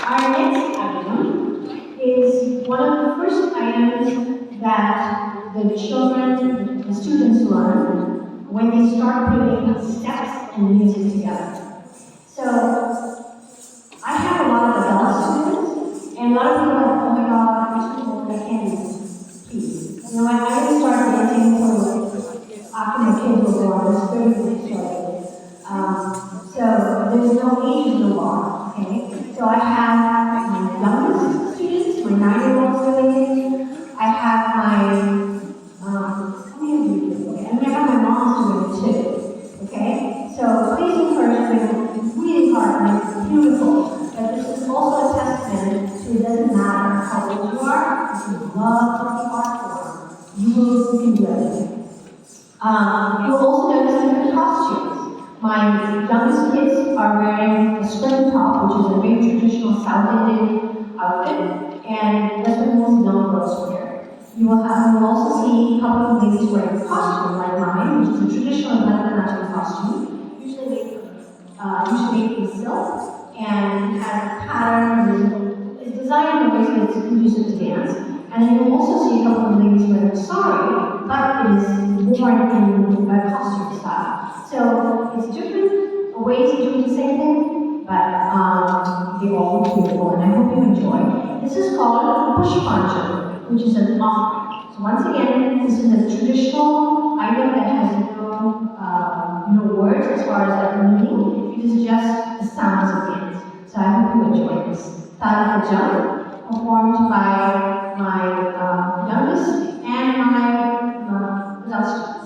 Our next item is one of the first items that the children, the students learn when they start putting steps and music together. So I have a lot of adult students, and a lot of people are like, oh my god, I'm too old, I can't do this. Please. You know, I didn't start dancing until after my kids were born. I was 30 when I started. So there's no age, no bar, okay? So I have my youngest students, my 9-year-olds doing it. I have my, how many of you do? Okay, and I have my mom's doing it too, okay? So please encourage them. It's really hard and it's beautiful. But this is also a testament to it doesn't matter how old you are, if you love the art form, you can do everything. You'll also notice different costumes. My youngest kids are wearing a skirt top, which is a very traditional South Indian outfit, and that's what most young girls wear. You will also see a couple of ladies wearing a costume like mine, which is a traditional Bharatanatyam costume, usually made from silk, and has a pattern, is designed in a way that it's conducive to dance. And then you'll also see a couple of ladies wearing a sari, but it is worn in a costume style. So it's different ways of doing the same thing, but they all look beautiful, and I hope you enjoy. This is called Pushpanjali, which is an offering. So once again, this is a traditional item that has no words as far as like meaning. It is just the sounds of dance. So I hope you enjoy this. Tali Kajal, performed by my youngest and my adult students.